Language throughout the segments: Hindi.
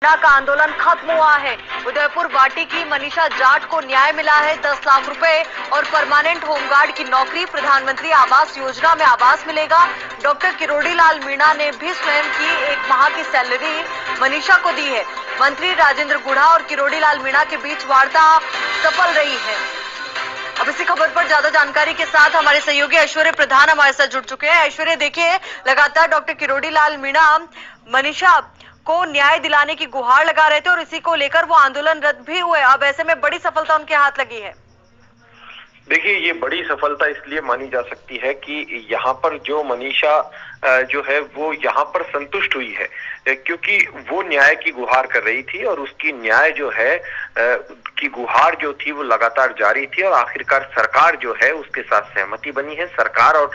का आंदोलन खत्म हुआ है। उदयपुर वाटी की मनीषा जाट को न्याय मिला है। 10 लाख रुपए और परमानेंट होमगार्ड की नौकरी, प्रधानमंत्री आवास योजना में आवास मिलेगा। डॉक्टर किरोड़ी लाल मीणा ने भी स्वयं की 1 माह की सैलरी मनीषा को दी है। मंत्री राजेंद्र गुढ़ा और किरोड़ी लाल मीणा के बीच वार्ता सफल रही है। अब इसी खबर पर ज्यादा जानकारी के साथ हमारे सहयोगी ऐश्वर्य प्रधान हमारे साथ जुड़ चुके हैं। ऐश्वर्य, देखिए, लगातार डॉक्टर किरोड़ी लाल मीणा मनीषा को न्याय दिलाने की गुहार लगा रहे थे और इसी को लेकर वो आंदोलन रद्द भी हुए। अब ऐसे में बड़ी सफलता उनके हाथ लगी है। देखिए, ये बड़ी सफलता इसलिए मानी जा सकती है कि यहाँ पर जो मनीषा जो है वो यहाँ पर संतुष्ट हुई है, क्योंकि वो न्याय की गुहार कर रही थी और उसकी न्याय जो है की गुहार जो थी वो लगातार जारी थी और आखिरकार सरकार जो है उसके साथ सहमति बनी है। सरकार और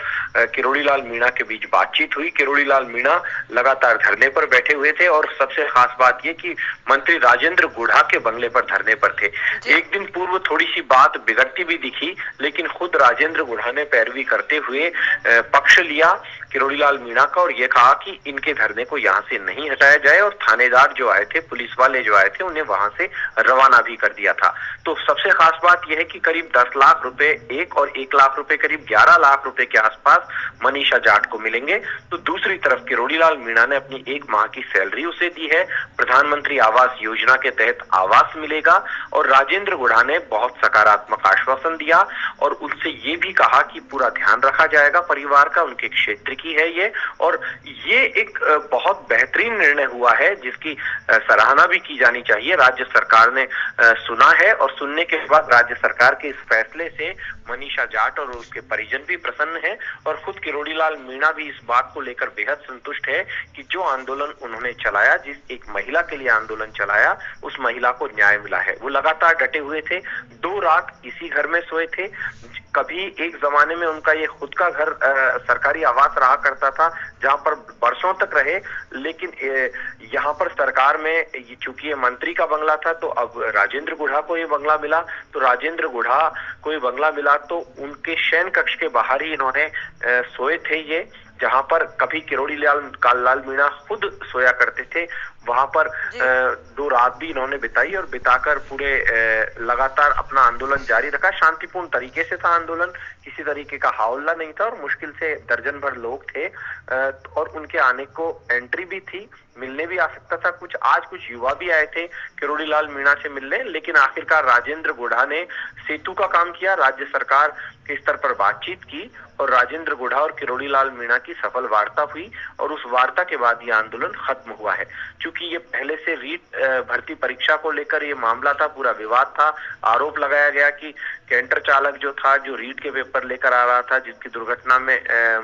किरोड़ी लाल मीणा के बीच बातचीत हुई। किरोड़ी लाल मीणा लगातार धरने पर बैठे हुए थे और सबसे खास बात ये कि मंत्री राजेंद्र गुढ़ा के बंगले पर धरने पर थे। एक दिन पूर्व थोड़ी सी बात बिगड़ती भी दिखी, लेकिन खुद राजेंद्र गुढ़ा ने पैरवी करते हुए पक्ष लिया किरोड़ी लाल मीणा का और ये कहा कि इनके धरने को यहाँ से नहीं हटाया जाए और थानेदार जो आए थे, पुलिस वाले जो आए थे, उन्हें वहां से रवाना भी कर दिया था। तो सबसे खास बात यह है कि करीब 10 लाख रुपए एक और 1 लाख रुपए, करीब 11 लाख रुपए के आसपास मनीषा जाट को मिलेंगे। तो दूसरी तरफ किरोड़ी लाल मीणा ने अपनी 1 माह की सैलरी उसे दी है। प्रधानमंत्री आवास योजना के तहत आवास मिलेगा और राजेंद्र गुढ़ा ने बहुत सकारात्मक आश्वासन दिया और उनसे ये भी कहा कि पूरा ध्यान रखा जाएगा परिवार का, उनके क्षेत्र की है ये। और ये एक बहुत बेहतरीन निर्णय हुआ है जिसकी सराहना भी की जानी चाहिए। राज्य सरकार ने सुना है और सुनने के बाद राज्य सरकार के इस फैसले से मनीषा जाट और उसके परिजन भी प्रसन्न हैं और खुद किरोड़ी लाल मीणा भी इस बात को लेकर बेहद संतुष्ट है कि जो आंदोलन उन्होंने चलाया, जिस एक महिला के लिए आंदोलन चलाया, उस महिला को न्याय मिला है। वो लगातार डटे हुए थे, 2 रात इसी घर में सोए थे। कभी एक जमाने में उनका ये खुद का घर सरकारी आवास रहा करता था जहां पर बरसों तक रहे, लेकिन यहाँ पर सरकार में चूंकि ये मंत्री का बंगला था तो अब राजेंद्र गुढ़ा को ये बंगला मिला। तो राजेंद्र गुढ़ा को ये बंगला मिला तो उनके शयन कक्ष के बाहर ही इन्होंने सोए थे ये, जहां पर कभी किरोड़ी लाल मीणा खुद सोया करते थे। वहां पर 2 रात भी इन्होंने बिताई और बिताकर पूरे लगातार अपना आंदोलन जारी रखा। शांतिपूर्ण तरीके से था आंदोलन, किसी तरीके का हावल्ला नहीं था और मुश्किल से दर्जन भर लोग थे और उनके आने को एंट्री भी थी, मिलने भी आ सकता था कुछ। आज कुछ युवा भी आए थे किरोड़ी लाल मीणा से मिलने, लेकिन आखिरकार राजेंद्र गुढ़ा ने सेतु का काम किया, राज्य सरकार के स्तर पर बातचीत की और राजेंद्र गुढ़ा और किरोड़ी लाल मीणा की सफल वार्ता हुई और उस वार्ता के बाद ये आंदोलन खत्म हुआ है। क्योंकि ये पहले से रीट भर्ती परीक्षा को लेकर ये मामला था, पूरा विवाद था। आरोप लगाया गया कि कैंटर चालक जो था, जो रीट के पेपर लेकर आ रहा था, जिसकी दुर्घटना में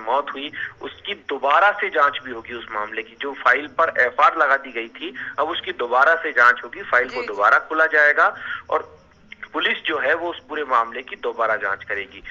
मौत हुई, उसकी दोबारा से जांच भी होगी। उस मामले की जो फाइल पर एफआईआर लगा दी गई थी, अब उसकी दोबारा से जांच होगी, फाइल को दोबारा खोला जाएगा और पुलिस जो है वो उस पूरे मामले की दोबारा जांच करेगी।